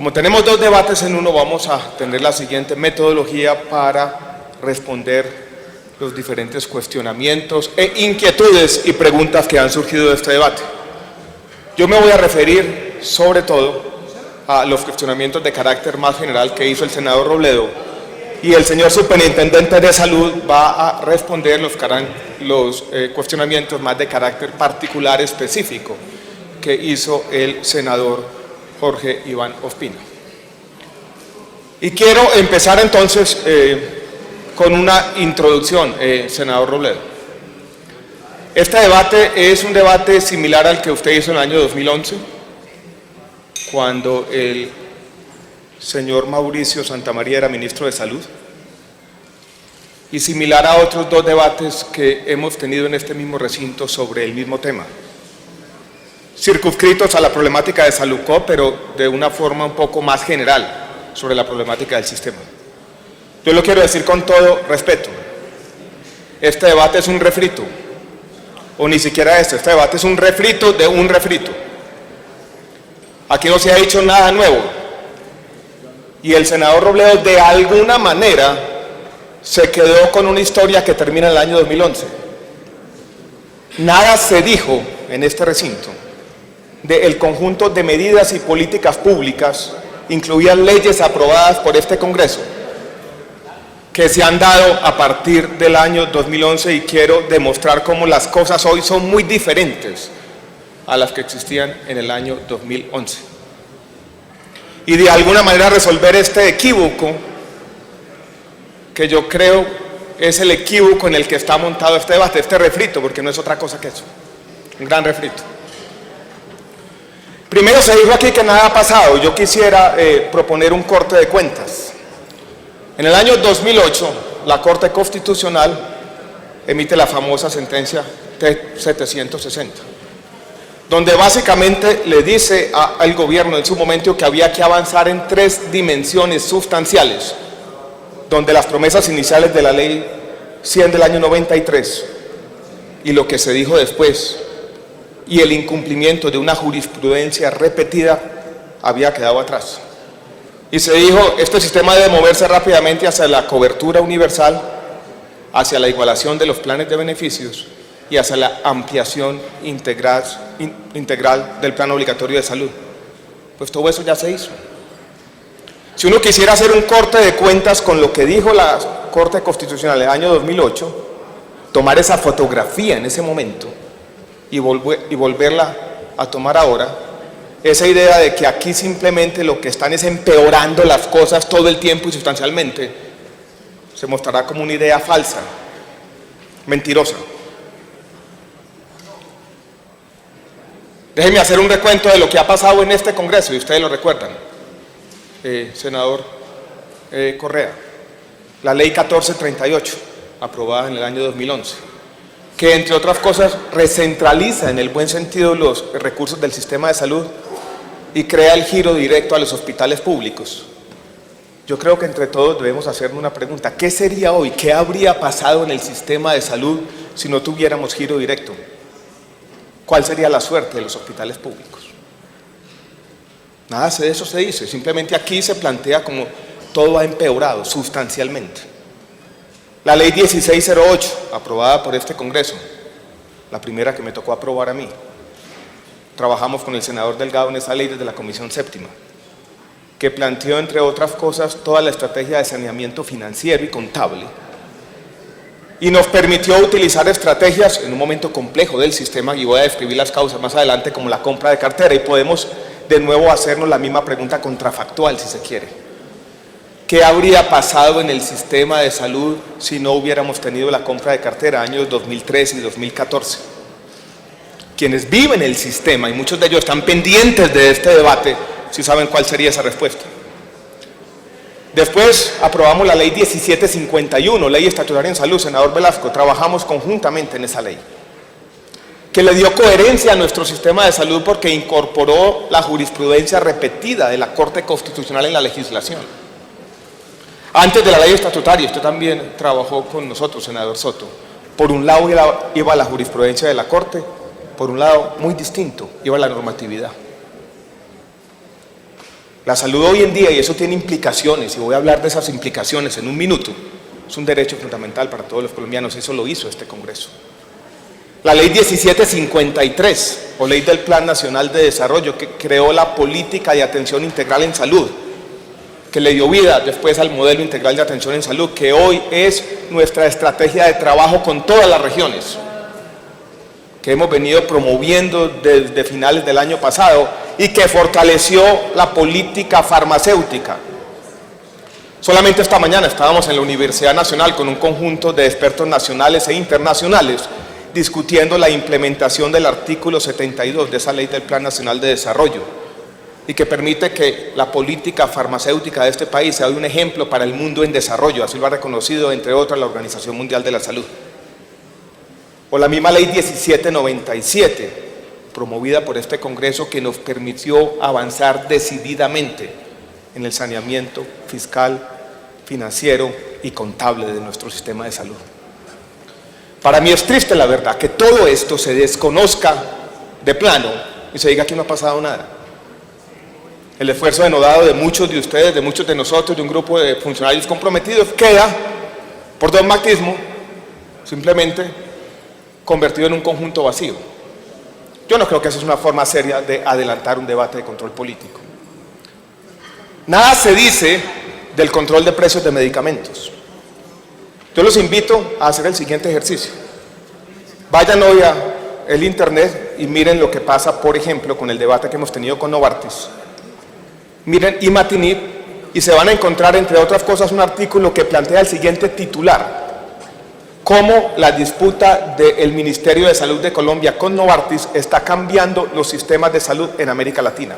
Como tenemos dos debates en uno, vamos a tener la siguiente metodología para responder los diferentes cuestionamientos e inquietudes y preguntas que han surgido de este debate. Yo me voy a referir sobre todo a los cuestionamientos de carácter más general que hizo el senador Robledo, y el señor superintendente de salud va a responder los cuestionamientos más de carácter particular específico que hizo el senador Jorge Iván Ospina. Y quiero empezar entonces con una introducción, senador Robledo. Este debate es un debate similar al que usted hizo en el año 2011, cuando el señor Mauricio Santamaría era ministro de Salud, y similar a otros dos debates que hemos tenido en este mismo recinto sobre el mismo tema, circunscritos a la problemática de Saludco, pero de una forma un poco más general sobre la problemática del sistema. Yo lo quiero decir con todo respeto: este debate es un refrito, o ni siquiera este debate es un refrito de un refrito. Aquí no se ha dicho nada nuevo, y el senador Robledo de alguna manera se quedó con una historia que termina en el año 2011. Nada se dijo en este recinto del conjunto de medidas y políticas públicas, incluidas leyes aprobadas por este Congreso, que se han dado a partir del año 2011, y quiero demostrar cómo las cosas hoy son muy diferentes a las que existían en el año 2011. Y de alguna manera resolver este equívoco, que yo creo es el equívoco en el que está montado este debate, este refrito, porque no es otra cosa que eso, un gran refrito. Primero, se dijo aquí que nada ha pasado. Yo quisiera proponer un corte de cuentas. En el año 2008, la Corte Constitucional emite la famosa sentencia T-760, donde básicamente le dice al gobierno en su momento que había que avanzar en tres dimensiones sustanciales, donde las promesas iniciales de la ley 100 del año 93 y lo que se dijo después y el incumplimiento de una jurisprudencia repetida había quedado atrás. Y se dijo: este sistema debe moverse rápidamente hacia la cobertura universal, hacia la igualación de los planes de beneficios y hacia la ampliación integral del plan obligatorio de salud. Pues todo eso ya se hizo. Si uno quisiera hacer un corte de cuentas con lo que dijo la Corte Constitucional en el año 2008, tomar esa fotografía en ese momento y volverla a tomar ahora, esa idea de que aquí simplemente lo que están es empeorando las cosas todo el tiempo y sustancialmente, se mostrará como una idea falsa, mentirosa. Déjenme hacer un recuento de lo que ha pasado en este Congreso, y ustedes lo recuerdan, senador Correa. La ley 1438, aprobada en el año 2011, que entre otras cosas recentraliza en el buen sentido los recursos del sistema de salud y crea el giro directo a los hospitales públicos. Yo creo que entre todos debemos hacernos una pregunta: ¿qué sería hoy? ¿Qué habría pasado en el sistema de salud si no tuviéramos giro directo? ¿Cuál sería la suerte de los hospitales públicos? Nada de eso se dice, simplemente aquí se plantea como todo ha empeorado sustancialmente. La ley 1608, aprobada por este Congreso, la primera que me tocó aprobar a mí. Trabajamos con el senador Delgado en esa ley desde la Comisión Séptima, que planteó, entre otras cosas, toda la estrategia de saneamiento financiero y contable, y nos permitió utilizar estrategias en un momento complejo del sistema, y voy a describir las causas más adelante, como la compra de cartera, y podemos de nuevo hacernos la misma pregunta contrafactual, si se quiere. ¿Qué habría pasado en el sistema de salud si no hubiéramos tenido la compra de cartera años 2013 y 2014? Quienes viven el sistema, y muchos de ellos están pendientes de este debate, si saben cuál sería esa respuesta. Después aprobamos la ley 1751, ley estatutaria en salud, senador Velasco, trabajamos conjuntamente en esa ley, que le dio coherencia a nuestro sistema de salud porque incorporó la jurisprudencia repetida de la Corte Constitucional en la legislación. Antes de la ley estatutaria, usted también trabajó con nosotros, senador Soto. Por un lado iba la jurisprudencia de la Corte, por un lado, muy distinto, iba la normatividad. La salud hoy en día, y eso tiene implicaciones, y voy a hablar de esas implicaciones en un minuto, es un derecho fundamental para todos los colombianos, eso lo hizo este Congreso. La Ley 1753, o Ley del Plan Nacional de Desarrollo, que creó la política de atención integral en salud, que le dio vida después al modelo integral de atención en salud, que hoy es nuestra estrategia de trabajo con todas las regiones, que hemos venido promoviendo desde finales del año pasado y que fortaleció la política farmacéutica. Solamente esta mañana estábamos en la Universidad Nacional con un conjunto de expertos nacionales e internacionales discutiendo la implementación del artículo 72 de esa Ley del Plan Nacional de Desarrollo y que permite que la política farmacéutica de este país sea un ejemplo para el mundo en desarrollo, así lo ha reconocido entre otras la Organización Mundial de la Salud. O la misma Ley 1797, promovida por este Congreso, que nos permitió avanzar decididamente en el saneamiento fiscal, financiero y contable de nuestro sistema de salud. Para mí es triste, la verdad, que todo esto se desconozca de plano y se diga que no ha pasado nada. El esfuerzo denodado de muchos de ustedes, de muchos de nosotros, de un grupo de funcionarios comprometidos, queda, por dogmatismo, simplemente convertido en un conjunto vacío. Yo no creo que esa es una forma seria de adelantar un debate de control político. Nada se dice del control de precios de medicamentos. Yo los invito a hacer el siguiente ejercicio. Vayan hoy al internet y miren lo que pasa, por ejemplo, con el debate que hemos tenido con Novartis. Miren Imatinib y se van a encontrar, entre otras cosas, un artículo que plantea el siguiente titular: cómo la disputa del Ministerio de Salud de Colombia con Novartis está cambiando los sistemas de salud en América Latina.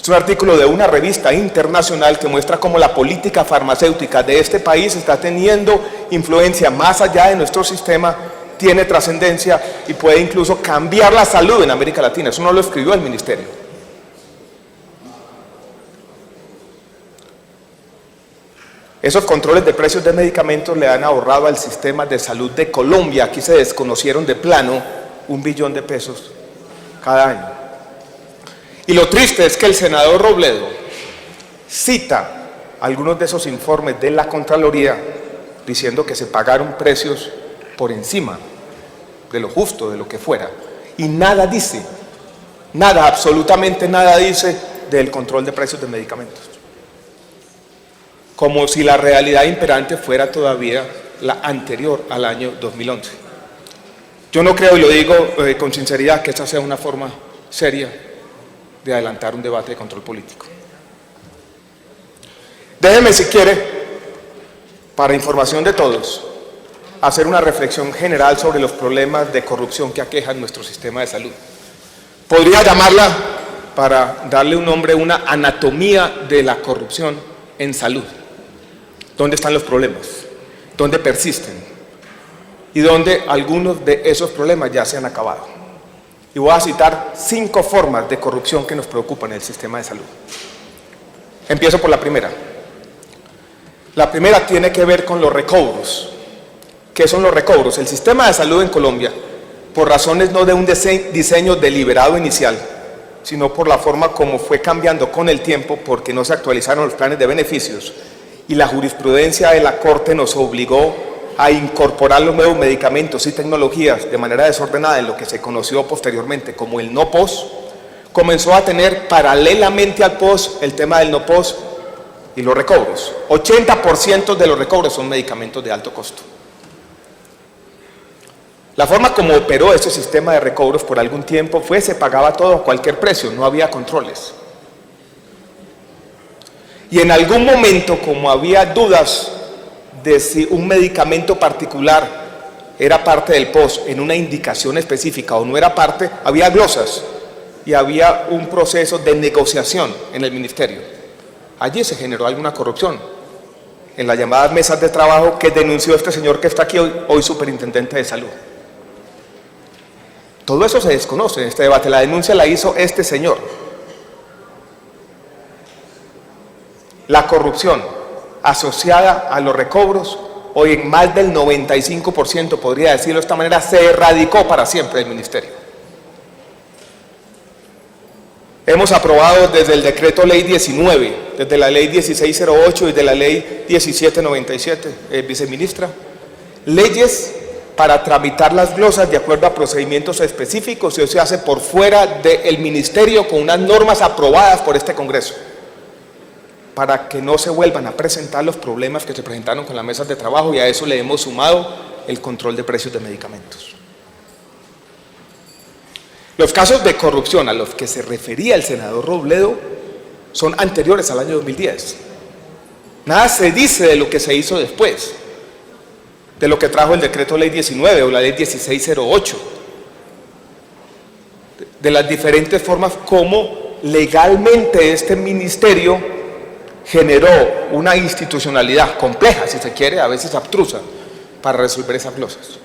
Es un artículo de una revista internacional que muestra cómo la política farmacéutica de este país está teniendo influencia más allá de nuestro sistema, tiene trascendencia y puede incluso cambiar la salud en América Latina. Eso no lo escribió el Ministerio. Esos controles de precios de medicamentos le han ahorrado al sistema de salud de Colombia, aquí se desconocieron de plano, 1 billón de pesos cada año. Y lo triste es que el senador Robledo cita algunos de esos informes de la Contraloría diciendo que se pagaron precios por encima de lo justo, de lo que fuera, y nada dice, nada, absolutamente nada dice del control de precios de medicamentos. Como si la realidad imperante fuera todavía la anterior al año 2011. Yo no creo, y lo digo con sinceridad, que esta sea una forma seria de adelantar un debate de control político. Déjeme, si quiere, para información de todos, hacer una reflexión general sobre los problemas de corrupción que aquejan nuestro sistema de salud. Podría llamarla, para darle un nombre, una anatomía de la corrupción en salud. ¿Dónde están los problemas? ¿Dónde persisten? Y dónde algunos de esos problemas ya se han acabado. Y voy a citar 5 formas de corrupción que nos preocupan en el sistema de salud. Empiezo por la primera. La primera tiene que ver con los recobros. ¿Qué son los recobros? El sistema de salud en Colombia, por razones no de un diseño deliberado inicial, sino por la forma como fue cambiando con el tiempo, porque no se actualizaron los planes de beneficios, y la jurisprudencia de la Corte nos obligó a incorporar los nuevos medicamentos y tecnologías de manera desordenada en lo que se conoció posteriormente como el no POS, comenzó a tener paralelamente al POS el tema del no POS y los recobros. 80% de los recobros son medicamentos de alto costo. La forma como operó ese sistema de recobros por algún tiempo fue: se pagaba todo a cualquier precio, no había controles. Y en algún momento, como había dudas de si un medicamento particular era parte del POS en una indicación específica o no era parte, había glosas y había un proceso de negociación en el ministerio. Allí se generó alguna corrupción, en las llamadas mesas de trabajo que denunció este señor que está aquí hoy superintendente de salud. Todo eso se desconoce en este debate, la denuncia la hizo este señor. La corrupción asociada a los recobros, hoy en más del 95%, podría decirlo de esta manera, se erradicó para siempre del ministerio. Hemos aprobado desde el decreto ley 19, desde la ley 1608 y de la ley 1797, viceministra, leyes para tramitar las glosas de acuerdo a procedimientos específicos, y eso se hace por fuera del ministerio con unas normas aprobadas por este Congreso, para que no se vuelvan a presentar los problemas que se presentaron con las mesas de trabajo, y a eso le hemos sumado el control de precios de medicamentos. Los casos de corrupción a los que se refería el senador Robledo son anteriores al año 2010. Nada se dice de lo que se hizo después, de lo que trajo el decreto ley 19 o la ley 1608, de las diferentes formas como legalmente este ministerio generó una institucionalidad compleja, si se quiere, a veces abstrusa, para resolver esas glosas.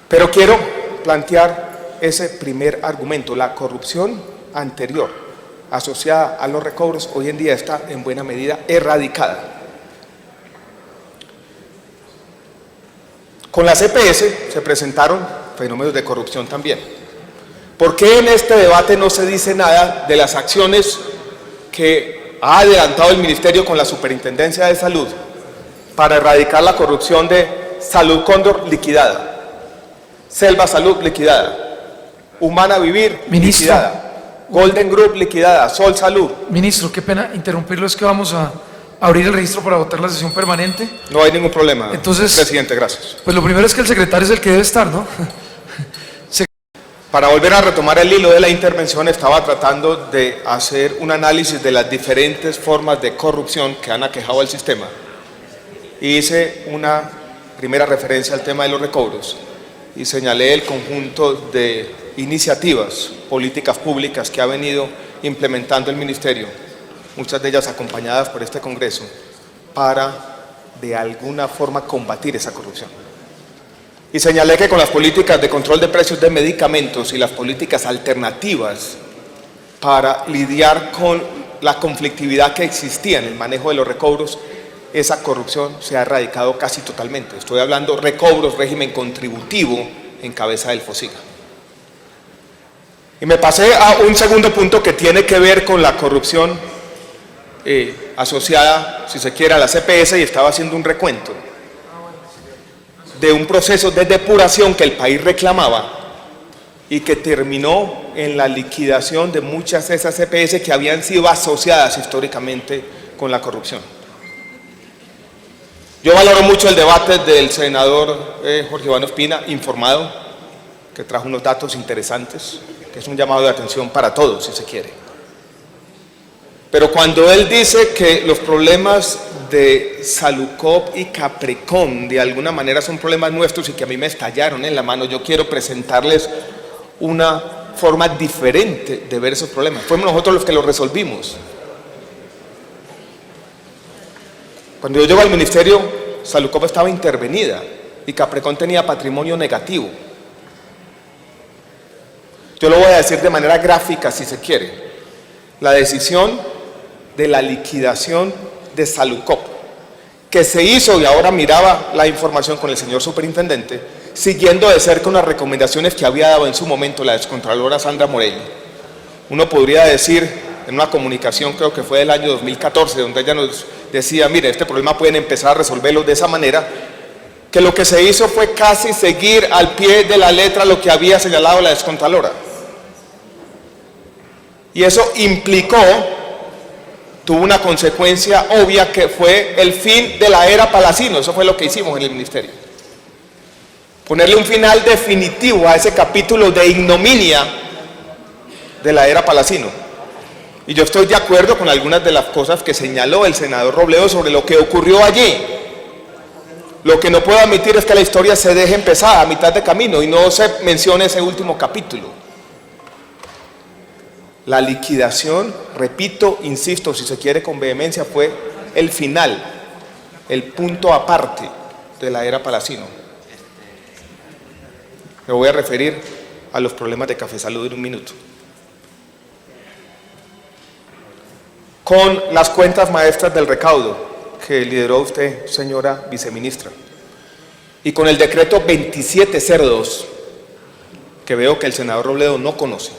Pero quiero plantear ese primer argumento: la corrupción anterior asociada a los recobros hoy en día está en buena medida erradicada. Con las EPS se presentaron fenómenos de corrupción también. ¿Por qué en este debate no se dice nada de las acciones que ha adelantado el Ministerio con la Superintendencia de Salud para erradicar la corrupción de Salud Cóndor liquidada, Selva Salud liquidada, Humana Vivir liquidada, Golden Group liquidada, Sol Salud? Ministro, qué pena interrumpirlo, es que vamos a abrir el registro para votar la sesión permanente. No hay ningún problema, entonces, presidente, gracias. Pues lo primero es que el secretario es el que debe estar, ¿no? Para volver a retomar el hilo de la intervención, estaba tratando de hacer un análisis de las diferentes formas de corrupción que han aquejado al sistema. Y hice una primera referencia al tema de los recobros y señalé el conjunto de iniciativas, políticas públicas que ha venido implementando el Ministerio, muchas de ellas acompañadas por este Congreso, para de alguna forma combatir esa corrupción. Y señalé que con las políticas de control de precios de medicamentos y las políticas alternativas para lidiar con la conflictividad que existía en el manejo de los recobros, esa corrupción se ha erradicado casi totalmente. Estoy hablando recobros, régimen contributivo en cabeza del FOSIGA. Y me pasé a un segundo punto que tiene que ver con la corrupción asociada, si se quiere, a la CPS, y estaba haciendo un recuento de un proceso de depuración que el país reclamaba y que terminó en la liquidación de muchas de esas CPS que habían sido asociadas históricamente con la corrupción. Yo valoro mucho el debate del senador Jorge Iván Ospina, informado, que trajo unos datos interesantes, que es un llamado de atención para todos, si se quiere. Pero cuando él dice que los problemas de Salucop y Caprecom de alguna manera son problemas nuestros y que a mí me estallaron en la mano, yo quiero presentarles una forma diferente de ver esos problemas. Fuimos nosotros los que los resolvimos. Cuando yo llego al ministerio, Salucop estaba intervenida y Caprecom tenía patrimonio negativo. Yo lo voy a decir de manera gráfica, si se quiere. La decisión de la liquidación de Salucop, que se hizo, y ahora miraba la información con el señor superintendente, siguiendo de cerca unas recomendaciones que había dado en su momento la excontralora Sandra Morelli. Uno podría decir, en una comunicación, creo que fue del año 2014, donde ella nos decía, mire, este problema pueden empezar a resolverlo de esa manera, que lo que se hizo fue casi seguir al pie de la letra lo que había señalado la excontralora. Y eso implicó, tuvo una consecuencia obvia, que fue el fin de la era Palacino. Eso fue lo que hicimos en el ministerio. Ponerle un final definitivo a ese capítulo de ignominia de la era Palacino. Y yo estoy de acuerdo con algunas de las cosas que señaló el senador Robledo sobre lo que ocurrió allí. Lo que no puedo admitir es que la historia se deje empezar a mitad de camino y no se mencione ese último capítulo. La liquidación, repito, insisto, si se quiere con vehemencia, fue el final, el punto aparte de la era Palacino. Me voy a referir a los problemas de Café Salud en un minuto. Con las cuentas maestras del recaudo que lideró usted, señora viceministra, y con el decreto 2702, que veo que el senador Robledo no conoce,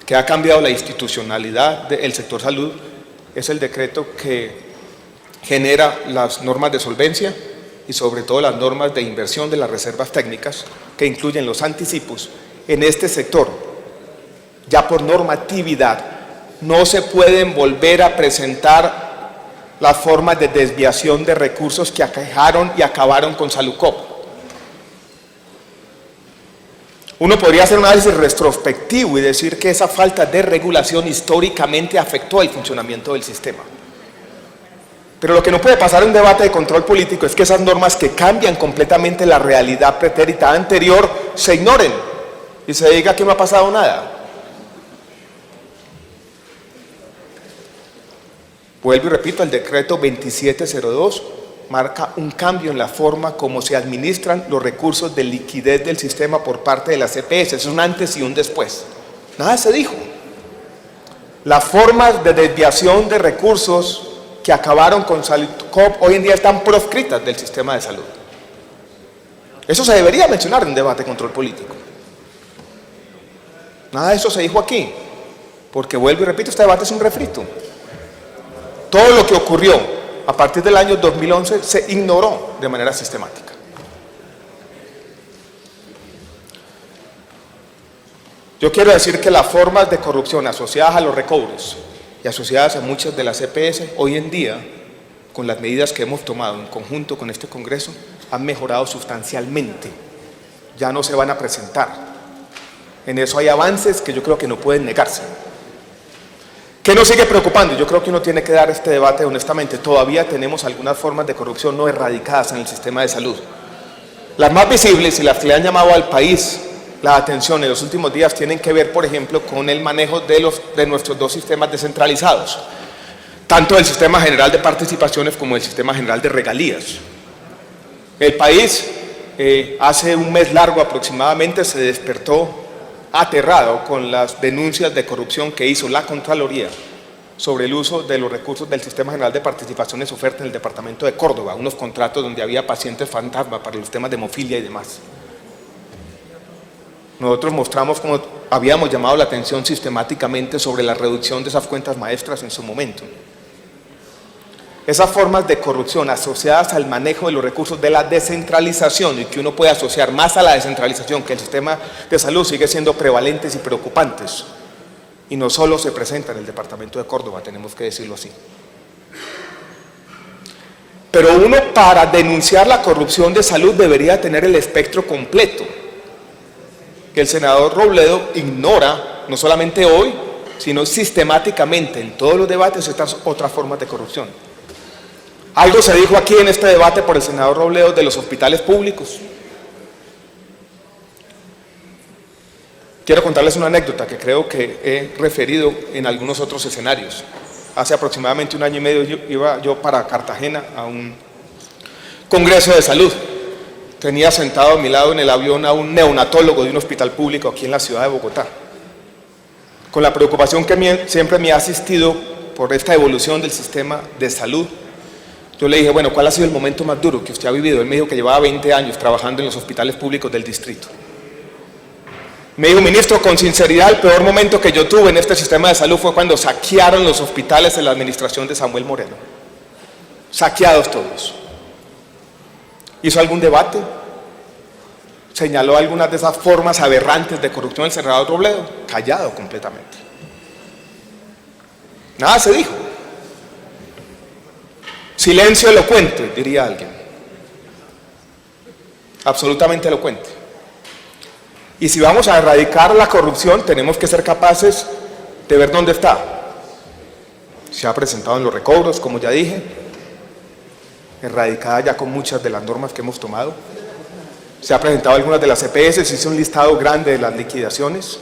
que ha cambiado la institucionalidad del sector salud es el decreto que genera las normas de solvencia y sobre todo las normas de inversión de las reservas técnicas que incluyen los anticipos. En este sector, ya por normatividad, no se pueden volver a presentar las formas de desviación de recursos que aquejaron y acabaron con Salucop. Uno podría hacer un análisis retrospectivo y decir que esa falta de regulación históricamente afectó el funcionamiento del sistema. Pero lo que no puede pasar en un debate de control político es que esas normas que cambian completamente la realidad pretérita anterior se ignoren y se diga que no ha pasado nada. Vuelvo y repito, el decreto 2702 marca un cambio en la forma como se administran los recursos de liquidez del sistema por parte de las EPS. Es un antes y un después. Nada se dijo. Las formas de desviación de recursos que acabaron con Salucop hoy en día están proscritas del sistema de salud. Eso se debería mencionar en un debate de control político. Nada de eso se dijo aquí, porque vuelvo y repito, este debate es un refrito. Todo lo que ocurrió a partir del año 2011 se ignoró de manera sistemática. Yo quiero decir que las formas de corrupción asociadas a los recobros y asociadas a muchas de las EPS, hoy en día, con las medidas que hemos tomado en conjunto con este Congreso, han mejorado sustancialmente. Ya no se van a presentar. En eso hay avances que yo creo que no pueden negarse. ¿Qué nos sigue preocupando? Yo creo que uno tiene que dar este debate honestamente. Todavía tenemos algunas formas de corrupción no erradicadas en el sistema de salud. Las más visibles y las que le han llamado al país la atención en los últimos días tienen que ver, por ejemplo, con el manejo de nuestros dos sistemas descentralizados, tanto el Sistema General de Participaciones como el Sistema General de Regalías. El país, hace un mes largo aproximadamente, se despertó aterrado con las denuncias de corrupción que hizo la Contraloría sobre el uso de los recursos del Sistema General de Participaciones oferta en el departamento de Córdoba, unos contratos donde había pacientes fantasma para los temas de hemofilia y demás. Nosotros mostramos cómo habíamos llamado la atención sistemáticamente sobre la reducción de esas cuentas maestras en su momento. Esas formas de corrupción asociadas al manejo de los recursos de la descentralización y que uno puede asociar más a la descentralización que el sistema de salud sigue siendo prevalentes y preocupantes. Y no solo se presenta en el departamento de Córdoba, tenemos que decirlo así. Pero uno, para denunciar la corrupción de salud, debería tener el espectro completo, que el senador Robledo ignora, no solamente hoy, sino sistemáticamente en todos los debates, estas otras formas de corrupción. Algo se dijo aquí en este debate por el senador Robledo de los hospitales públicos. Quiero contarles una anécdota que creo que he referido en algunos otros escenarios. Hace aproximadamente un año y medio iba yo para Cartagena a un congreso de salud. Tenía sentado a mi lado en el avión a un neonatólogo de un hospital público aquí en la ciudad de Bogotá. Con la preocupación que siempre me ha asistido por esta evolución del sistema de salud, yo le dije, bueno, ¿cuál ha sido el momento más duro que usted ha vivido? Él me dijo que llevaba 20 años trabajando en los hospitales públicos del distrito. Me dijo, ministro, con sinceridad, el peor momento que yo tuve en este sistema de salud fue cuando saquearon los hospitales en la administración de Samuel Moreno. Saqueados todos. ¿Hizo algún debate? ¿Señaló algunas de esas formas aberrantes de corrupción del senador Robledo? Callado completamente. Nada se dijo. Silencio elocuente, diría alguien. Absolutamente elocuente. Y si vamos a erradicar la corrupción, tenemos que ser capaces de ver dónde está. Se ha presentado en los recobros, como ya dije, erradicada ya con muchas de las normas que hemos tomado. Se ha presentado algunas de las EPS, se hizo un listado grande de las liquidaciones.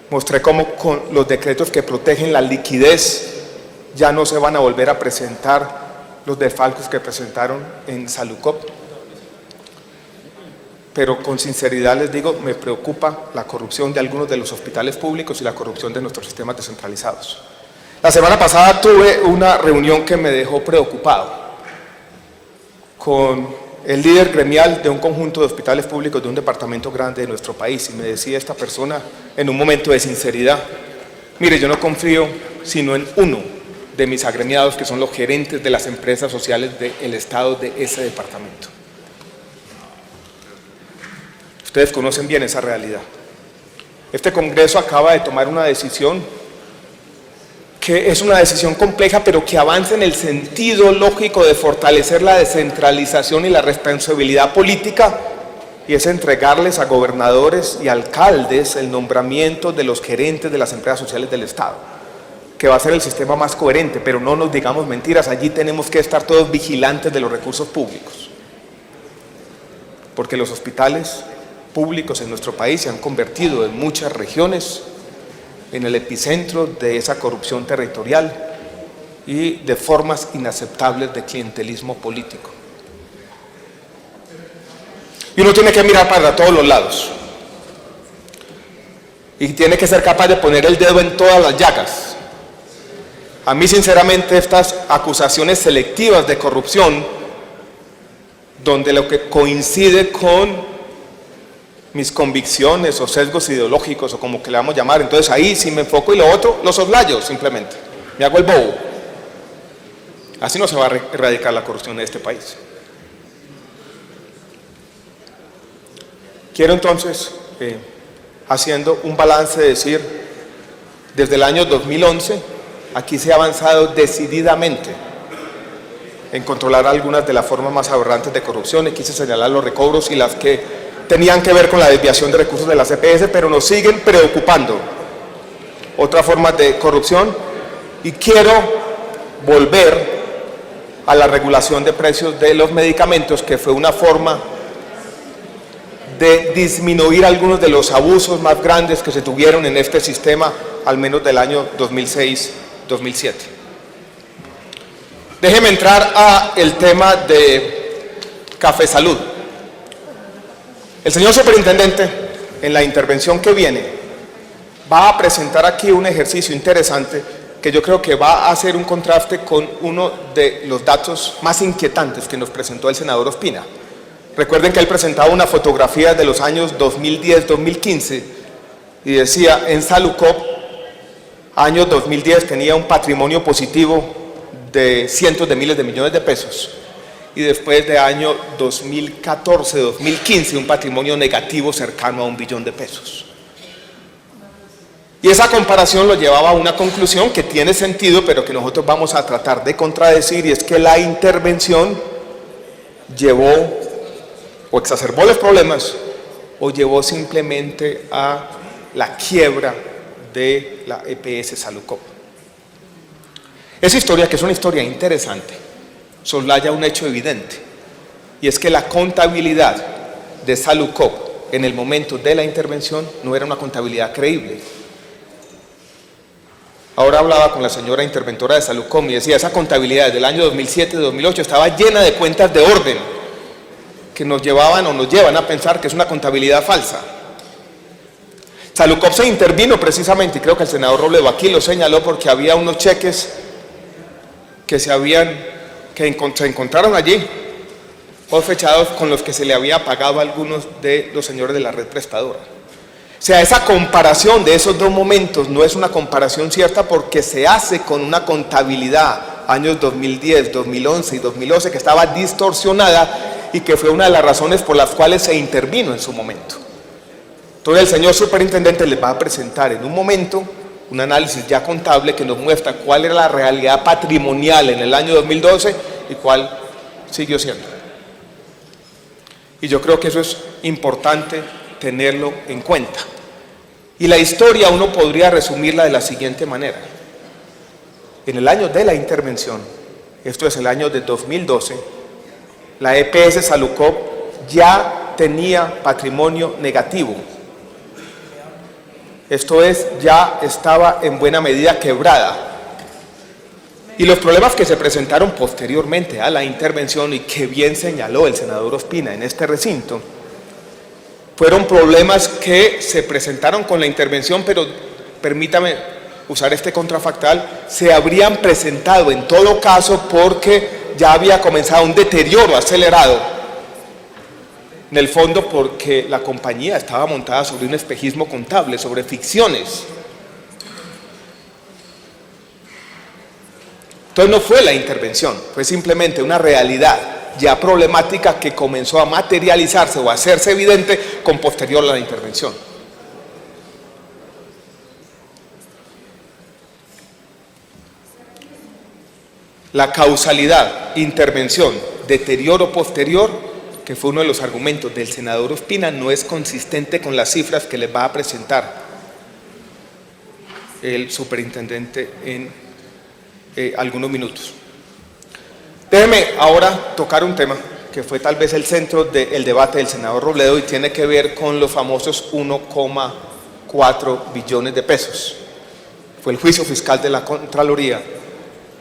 Mostré cómo con los decretos que protegen la liquidez ya no se van a volver a presentar los desfalcos que presentaron en Salucop. Pero con sinceridad les digo, me preocupa la corrupción de algunos de los hospitales públicos y la corrupción de nuestros sistemas descentralizados. La semana pasada tuve una reunión que me dejó preocupado con el líder gremial de un conjunto de hospitales públicos de un departamento grande de nuestro país, y me decía esta persona en un momento de sinceridad: mire, yo no confío sino en uno de mis agremiados, que son los gerentes de las empresas sociales del Estado de ese departamento. Ustedes conocen bien esa realidad. Este Congreso acaba de tomar una decisión que es una decisión compleja, pero que avanza en el sentido lógico de fortalecer la descentralización y la responsabilidad política, y es entregarles a gobernadores y alcaldes el nombramiento de los gerentes de las empresas sociales del Estado, que va a ser el sistema más coherente. Pero no nos digamos mentiras, allí tenemos que estar todos vigilantes de los recursos públicos, porque los hospitales públicos en nuestro país se han convertido en muchas regiones en el epicentro de esa corrupción territorial y de formas inaceptables de clientelismo político. Y uno tiene que mirar para todos los lados y tiene que ser capaz de poner el dedo en todas las llagas. A mí, sinceramente, estas acusaciones selectivas de corrupción, donde lo que coincide con mis convicciones o sesgos ideológicos o como que le vamos a llamar, entonces ahí sí me enfoco, y lo otro lo soslayo simplemente, me hago el bobo. Así no se va a erradicar la corrupción en este país. Quiero entonces, haciendo un balance, decir: desde el año 2011 aquí se ha avanzado decididamente en controlar algunas de las formas más aberrantes de corrupción, y quise señalar los recobros y las que tenían que ver con la desviación de recursos de las EPS, pero nos siguen preocupando otras formas de corrupción, y quiero volver a la regulación de precios de los medicamentos, que fue una forma de disminuir algunos de los abusos más grandes que se tuvieron en este sistema, al menos del año 2006-2007. Déjeme entrar al tema de Café Salud. El señor superintendente, en la intervención que viene, va a presentar aquí un ejercicio interesante que yo creo que va a hacer un contraste con uno de los datos más inquietantes que nos presentó el senador Ospina. Recuerden que él presentaba una fotografía de los años 2010-2015 y decía: en Salucop, año 2010, tenía un patrimonio positivo de cientos de miles de millones de pesos, y después de año 2014-2015 un patrimonio negativo cercano a 1 billón de pesos. Y esa comparación lo llevaba a una conclusión que tiene sentido, pero que nosotros vamos a tratar de contradecir, y es que la intervención llevó o exacerbó los problemas o llevó simplemente a la quiebra de la EPS Salucop. Esa historia, que es una historia interesante, soslaya un hecho evidente, y es que la contabilidad de Salucop en el momento de la intervención no era una contabilidad creíble. Ahora hablaba con la señora interventora de Salucop y decía: esa contabilidad del año 2007-2008 estaba llena de cuentas de orden que nos llevaban o nos llevan a pensar que es una contabilidad falsa. Salucop se intervino precisamente, y creo que el senador Robledo aquí lo señaló, porque había unos cheques que se encontraron allí, o fechados, con los que se le había pagado a algunos de los señores de la red prestadora. O sea, esa comparación de esos dos momentos no es una comparación cierta, porque se hace con una contabilidad años 2010, 2011 y 2012 que estaba distorsionada, y que fue una de las razones por las cuales se intervino en su momento. Entonces el señor superintendente les va a presentar en un momento un análisis ya contable que nos muestra cuál era la realidad patrimonial en el año 2012 y cuál siguió siendo. Y yo creo que eso es importante tenerlo en cuenta. Y la historia uno podría resumirla de la siguiente manera: en el año de la intervención, esto es el año de 2012, la EPS Salucop ya tenía patrimonio negativo. Esto es, ya estaba en buena medida quebrada. Y los problemas que se presentaron posteriormente a la intervención, y que bien señaló el senador Ospina en este recinto, fueron problemas que se presentaron con la intervención, pero permítame usar este contrafactual, se habrían presentado en todo caso porque ya había comenzado un deterioro acelerado En el fondo porque la compañía estaba montada sobre un espejismo contable, sobre ficciones. Entonces no fue la intervención, fue simplemente una realidad ya problemática que comenzó a materializarse o a hacerse evidente con posterior a la intervención. La causalidad, intervención, deterioro posterior, que fue uno de los argumentos del senador Ospina, no es consistente con las cifras que les va a presentar el superintendente en algunos minutos. Déjeme ahora tocar un tema que fue tal vez el centro del debate del senador Robledo y tiene que ver con los famosos 1,4 billones de pesos. Fue el juicio fiscal de la Contraloría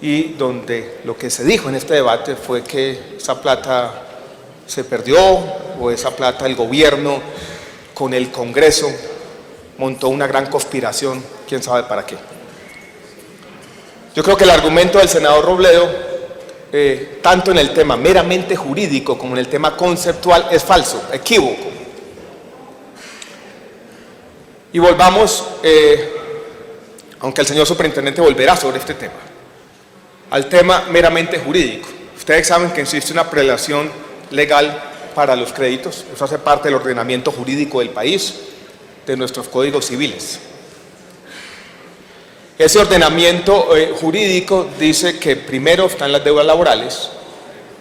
y donde lo que se dijo en este debate fue que esa plata se perdió o esa plata el gobierno con el Congreso montó una gran conspiración, quién sabe para qué. Yo creo que el argumento del senador Robledo, tanto en el tema meramente jurídico como en el tema conceptual, es falso, equívoco. Y volvamos, aunque el señor superintendente volverá sobre este tema, al tema meramente jurídico. Ustedes saben que existe una prelación legal para los créditos, eso hace parte del ordenamiento jurídico del país, de nuestros códigos civiles. Ese ordenamiento jurídico dice que primero están las deudas laborales,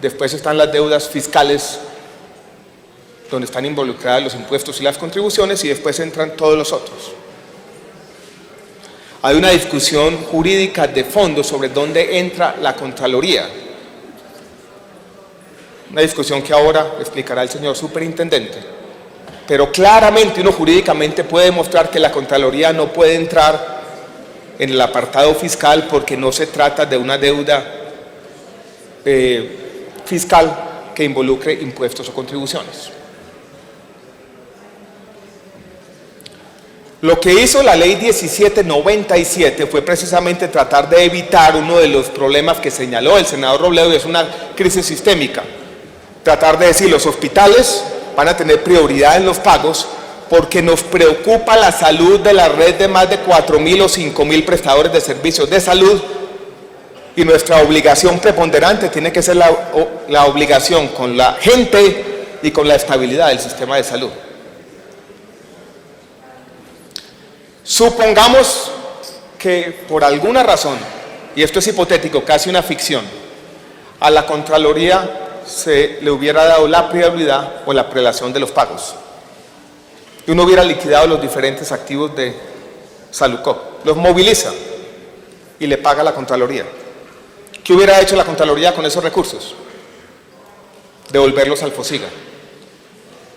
después están las deudas fiscales, donde están involucradas los impuestos y las contribuciones, y después entran todos los otros. Hay una discusión jurídica de fondo sobre dónde entra la Contraloría. Una discusión que ahora explicará el señor superintendente. Pero claramente uno jurídicamente puede demostrar que la Contraloría no puede entrar en el apartado fiscal porque no se trata de una deuda fiscal que involucre impuestos o contribuciones. Lo que hizo la ley 1797 fue precisamente tratar de evitar uno de los problemas que señaló el senador Robledo, y es una crisis sistémica. Tratar de decir, los hospitales van a tener prioridad en los pagos porque nos preocupa la salud de la red de más de 4.000 o 5.000 prestadores de servicios de salud, y nuestra obligación preponderante tiene que ser la obligación con la gente y con la estabilidad del sistema de salud. Supongamos que por alguna razón, y esto es hipotético, casi una ficción, a la Contraloría se le hubiera dado la prioridad o la prelación de los pagos y uno hubiera liquidado los diferentes activos de Salucop, los moviliza y le paga a la Contraloría. ¿Qué hubiera hecho la Contraloría con esos recursos? Devolverlos al FOSIGA.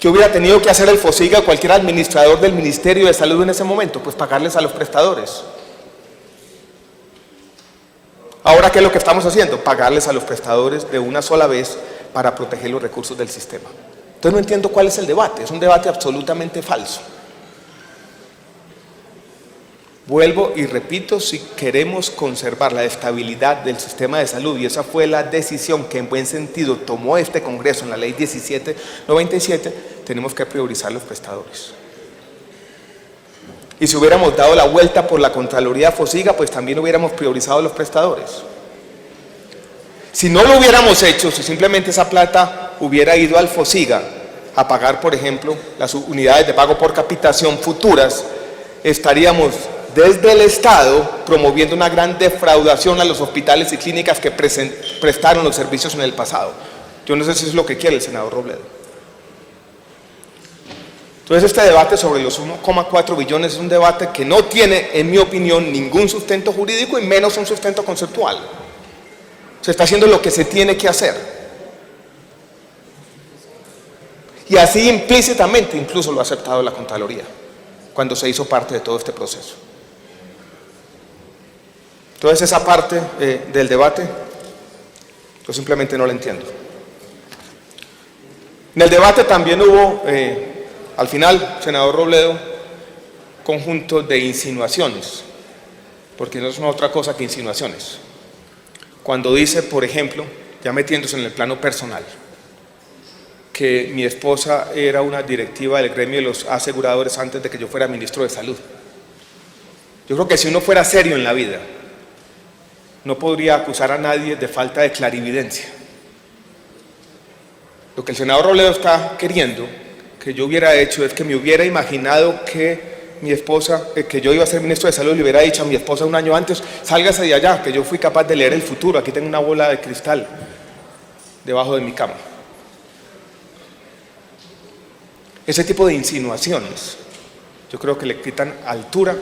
¿Qué hubiera tenido que hacer el FOSIGA o cualquier administrador del Ministerio de Salud en ese momento? Pues pagarles a los prestadores. Ahora, ¿qué es lo que estamos haciendo? Pagarles a los prestadores de una sola vez para proteger los recursos del sistema. Entonces no entiendo cuál es el debate, es un debate absolutamente falso. Vuelvo y repito, si queremos conservar la estabilidad del sistema de salud, y esa fue la decisión que en buen sentido tomó este Congreso en la ley 1797, tenemos que priorizar los prestadores. Y si hubiéramos dado la vuelta por la Contraloría FOSIGA, pues también hubiéramos priorizado los prestadores. Si no lo hubiéramos hecho, si simplemente esa plata hubiera ido al FOSIGA a pagar, por ejemplo, las unidades de pago por capitación futuras, estaríamos desde el Estado promoviendo una gran defraudación a los hospitales y clínicas que prestaron los servicios en el pasado. Yo no sé si es lo que quiere el senador Robledo. Entonces este debate sobre los 1,4 billones es un debate que no tiene, en mi opinión, ningún sustento jurídico y menos un sustento conceptual. Se está haciendo lo que se tiene que hacer. Y así implícitamente incluso lo ha aceptado la Contraloría cuando se hizo parte de todo este proceso. Entonces esa parte del debate yo simplemente no la entiendo. En el debate también hubo, al final, senador Robledo, conjunto de insinuaciones, porque no son otra cosa que insinuaciones. Cuando dice, por ejemplo, ya metiéndose en el plano personal, que mi esposa era una directiva del gremio de los aseguradores antes de que yo fuera ministro de Salud. Yo creo que si uno fuera serio en la vida, no podría acusar a nadie de falta de clarividencia. Lo que el senador Robledo está queriendo que yo hubiera hecho es que me hubiera imaginado que mi esposa, que yo iba a ser ministro de Salud, le hubiera dicho a mi esposa un año antes: sálgase de allá, que yo fui capaz de leer el futuro, aquí tengo una bola de cristal debajo de mi cama. Ese tipo de insinuaciones yo creo que le quitan altura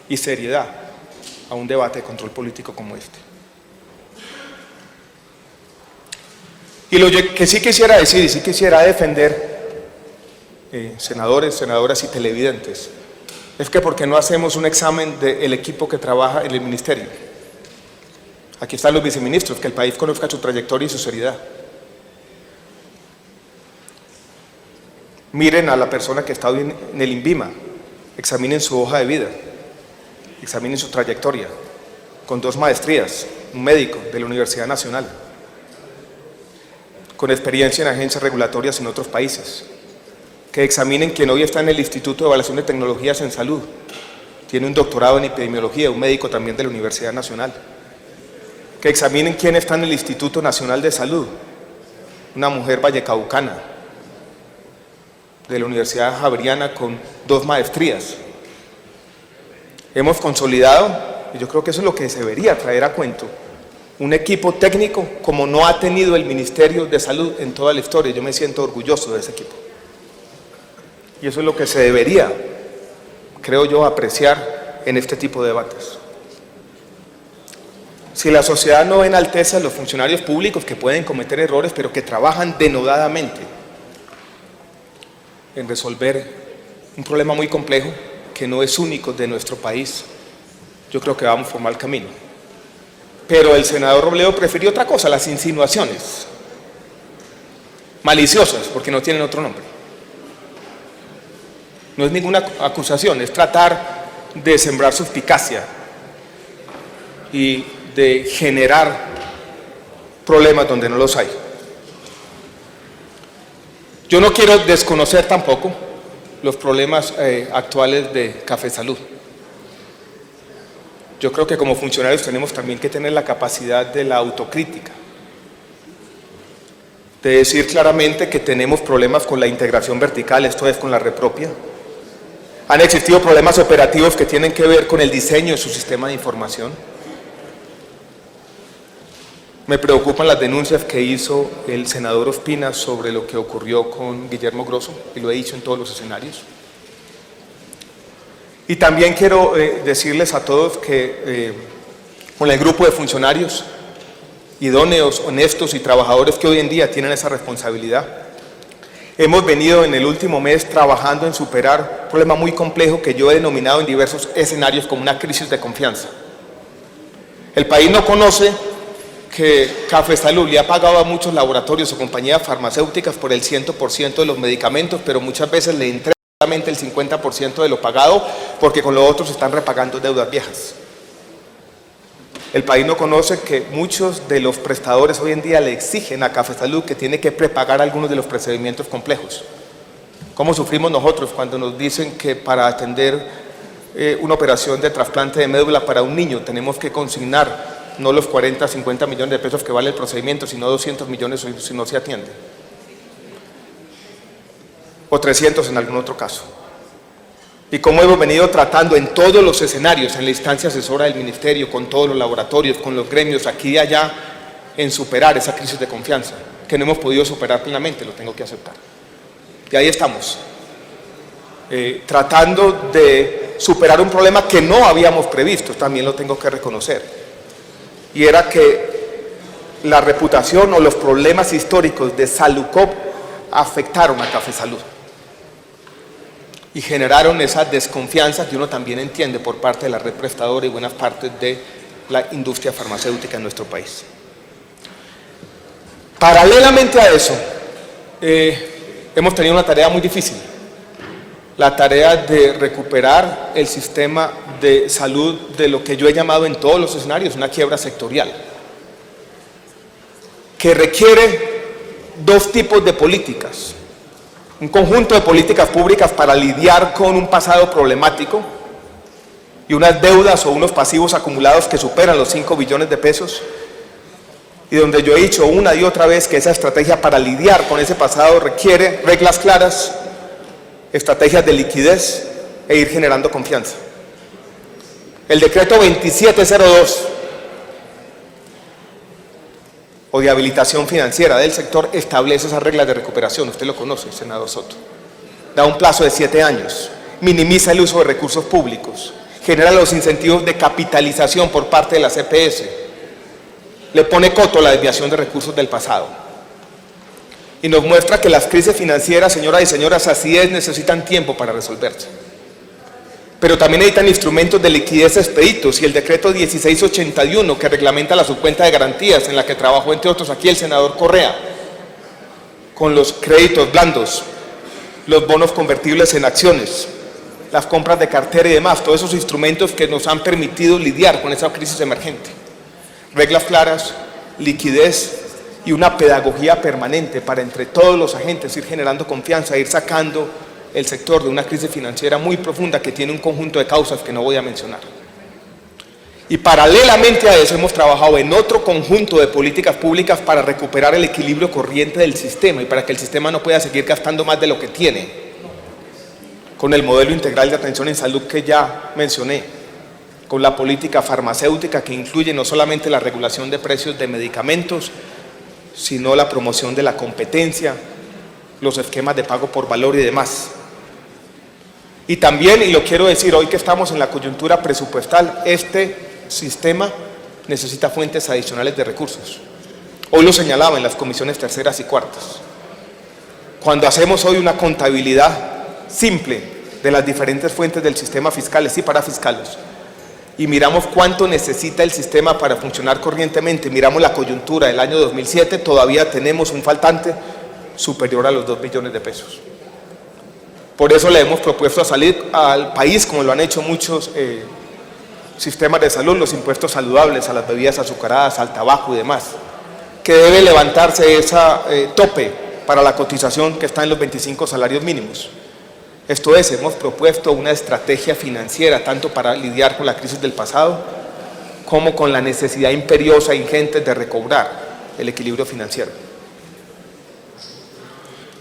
y seriedad a un debate de control político como este. Y lo que sí quisiera decir y sí quisiera defender, senadores, senadoras y televidentes, es que ¿por qué no hacemos un examen del equipo que trabaja en el ministerio? Aquí están los viceministros, que el país conozca su trayectoria y su seriedad. Miren a la persona que está hoy en el INVIMA, examinen su hoja de vida, examinen su trayectoria, con 2 maestrías, un médico de la Universidad Nacional, con experiencia en agencias regulatorias en otros países. Que examinen quien hoy está en el Instituto de Evaluación de Tecnologías en Salud, tiene un doctorado en epidemiología, un médico también de la Universidad Nacional. Que examinen quién está en el Instituto Nacional de Salud, una mujer vallecaucana, de la Universidad Javeriana con 2 maestrías. Hemos consolidado, y yo creo que eso es lo que se debería traer a cuento, un equipo técnico como no ha tenido el Ministerio de Salud en toda la historia. Yo me siento orgulloso de ese equipo. Y eso es lo que se debería, creo yo, apreciar en este tipo de debates. Si la sociedad no enaltece a los funcionarios públicos que pueden cometer errores, pero que trabajan denodadamente en resolver un problema muy complejo que no es único de nuestro país, yo creo que vamos por mal camino. Pero el senador Robledo prefirió otra cosa, las insinuaciones maliciosas, porque no tienen otro nombre. No es ninguna acusación, es tratar de sembrar suspicacia y de generar problemas donde no los hay. Yo no quiero desconocer tampoco los problemas actuales de Café Salud. Yo creo que como funcionarios tenemos también que tener la capacidad de la autocrítica, de decir claramente que tenemos problemas con la integración vertical, esto es, con la red propia. Han existido problemas operativos que tienen que ver con el diseño de su sistema de información. Me preocupan las denuncias que hizo el senador Ospina sobre lo que ocurrió con Guillermo Grosso, y lo he dicho en todos los escenarios. Y también quiero decirles a todos que con el grupo de funcionarios idóneos, honestos y trabajadores que hoy en día tienen esa responsabilidad, hemos venido en el último mes trabajando en superar un problema muy complejo que yo he denominado en diversos escenarios como una crisis de confianza. El país no conoce que Café Salud le ha pagado a muchos laboratorios o compañías farmacéuticas por el 100% de los medicamentos, pero muchas veces le entrega solamente el 50% de lo pagado, porque con lo otro se están repagando deudas viejas. El país no conoce que muchos de los prestadores hoy en día le exigen a Café Salud que tiene que prepagar algunos de los procedimientos complejos. ¿Cómo sufrimos nosotros cuando nos dicen que para atender una operación de trasplante de médula para un niño tenemos que consignar no los 40, 50 millones de pesos que vale el procedimiento, sino 200 millones si no se atiende? O 300 en algún otro caso. Y cómo hemos venido tratando en todos los escenarios, en la instancia asesora del ministerio, con todos los laboratorios, con los gremios, aquí y allá, en superar esa crisis de confianza, que no hemos podido superar plenamente, lo tengo que aceptar. Y ahí estamos, tratando de superar un problema que no habíamos previsto, también lo tengo que reconocer. Y era que la reputación o los problemas históricos de Salucop afectaron a Café Salud y generaron esa desconfianza que uno también entiende por parte de la red prestadora y buenas partes de la industria farmacéutica en nuestro país. Paralelamente a eso, hemos tenido una tarea muy difícil, la tarea de recuperar el sistema de salud de lo que yo he llamado en todos los escenarios una quiebra sectorial, que requiere dos tipos de políticas. Un conjunto de políticas públicas para lidiar con un pasado problemático y unas deudas o unos pasivos acumulados que superan los 5 billones de pesos, y donde yo he dicho una y otra vez que esa estrategia para lidiar con ese pasado requiere reglas claras, estrategias de liquidez e ir generando confianza. El decreto 2702 o de habilitación financiera del sector establece esas reglas de recuperación, usted lo conoce, senador Soto. Da un plazo de 7 años, minimiza el uso de recursos públicos, genera los incentivos de capitalización por parte de la CPS, le pone coto a la desviación de recursos del pasado. Y nos muestra que las crisis financieras, señoras y señores, así es, necesitan tiempo para resolverse. Pero también necesitan instrumentos de liquidez expeditos, y el decreto 1681 que reglamenta la subcuenta de garantías, en la que trabajó entre otros aquí el senador Correa, con los créditos blandos, los bonos convertibles en acciones, las compras de cartera y demás, todos esos instrumentos que nos han permitido lidiar con esa crisis emergente. Reglas claras, liquidez y una pedagogía permanente para entre todos los agentes ir generando confianza, ir sacando el sector de una crisis financiera muy profunda que tiene un conjunto de causas que no voy a mencionar. Y paralelamente a eso hemos trabajado en otro conjunto de políticas públicas para recuperar el equilibrio corriente del sistema y para que el sistema no pueda seguir gastando más de lo que tiene, con el modelo integral de atención en salud que ya mencioné, con la política farmacéutica que incluye no solamente la regulación de precios de medicamentos, sino la promoción de la competencia, los esquemas de pago por valor y demás. Y también, y lo quiero decir hoy que estamos en la coyuntura presupuestal, este sistema necesita fuentes adicionales de recursos. Hoy lo señalaba en las comisiones terceras y cuartas. Cuando hacemos hoy una contabilidad simple de las diferentes fuentes del sistema fiscales y parafiscales, y miramos cuánto necesita el sistema para funcionar corrientemente, miramos la coyuntura del año 2007, todavía tenemos un faltante superior a los 2 billones de pesos. Por eso le hemos propuesto a salir al país, como lo han hecho muchos sistemas de salud, los impuestos saludables a las bebidas azucaradas, al tabaco y demás, que debe levantarse ese tope para la cotización que está en los 25 salarios mínimos. Esto es, hemos propuesto una estrategia financiera tanto para lidiar con la crisis del pasado como con la necesidad imperiosa e ingente de recobrar el equilibrio financiero.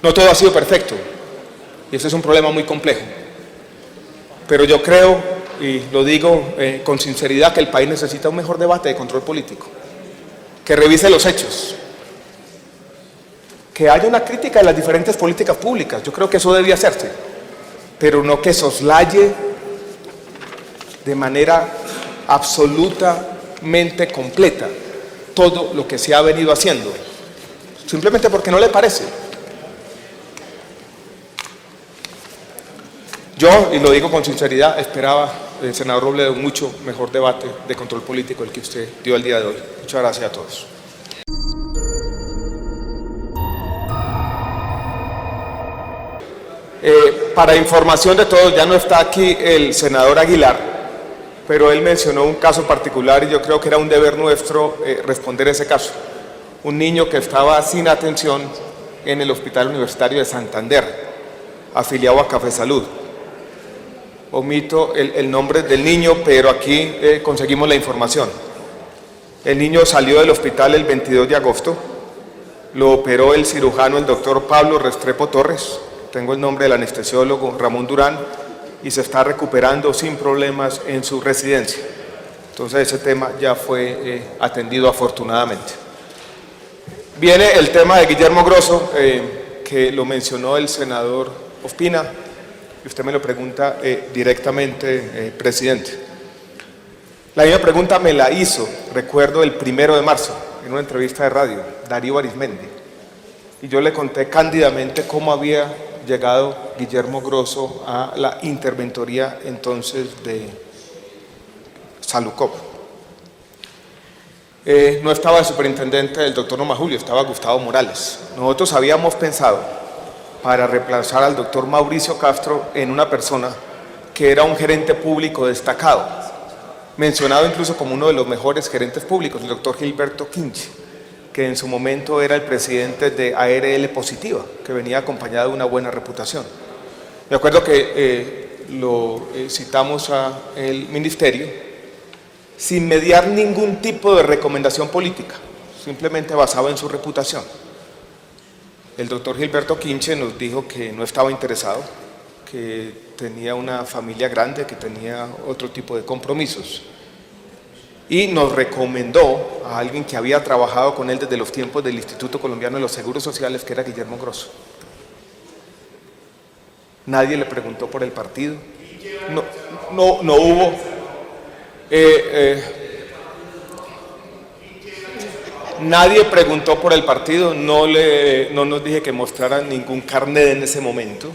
No todo ha sido perfecto, y ese es un problema muy complejo, pero yo creo, y lo digo con sinceridad, que el país necesita un mejor debate de control político, que revise los hechos, que haya una crítica de las diferentes políticas públicas. Yo creo que eso debía hacerse, pero no que soslaye de manera absolutamente completa todo lo que se ha venido haciendo, simplemente porque no le parece. Yo, y lo digo con sinceridad, esperaba, senador Robledo, un mucho mejor debate de control político el que usted dio el día de hoy. Muchas gracias a todos. Para información de todos, ya no está aquí el senador Aguilar, pero él mencionó un caso particular y yo creo que era un deber nuestro responder a ese caso. Un niño que estaba sin atención en el Hospital Universitario de Santander, afiliado a Café Salud. Omito el nombre del niño, pero aquí conseguimos la información. El niño salió del hospital el 22 de agosto, lo operó el cirujano, el doctor Pablo Restrepo Torres, tengo el nombre del anestesiólogo Ramón Durán, y se está recuperando sin problemas en su residencia. Entonces ese tema ya fue atendido afortunadamente. Viene el tema de Guillermo Grosso, que lo mencionó el senador Ospina, y usted me lo pregunta directamente, presidente. La misma pregunta me la hizo, recuerdo, el 1 de marzo, en una entrevista de radio, Darío Arizmendi, y yo le conté cándidamente cómo había llegado Guillermo Grosso a la interventoría entonces de Salucop. No estaba el superintendente el doctor Noma Julio, estaba Gustavo Morales. Nosotros habíamos pensado para reemplazar al doctor Mauricio Castro en una persona que era un gerente público destacado, mencionado incluso como uno de los mejores gerentes públicos, el doctor Gilberto Quinche, que en su momento era el presidente de ARL Positiva, que venía acompañado de una buena reputación. Me acuerdo que lo citamos al ministerio sin mediar ningún tipo de recomendación política, simplemente basado en su reputación. El doctor Gilberto Quinche nos dijo que no estaba interesado, que tenía una familia grande, que tenía otro tipo de compromisos. Y nos recomendó a alguien que había trabajado con él desde los tiempos del Instituto Colombiano de los Seguros Sociales, que era Guillermo Grosso. Nadie le preguntó por el partido, no hubo... nadie preguntó por el partido, no nos dije que mostraran ningún carnet en ese momento.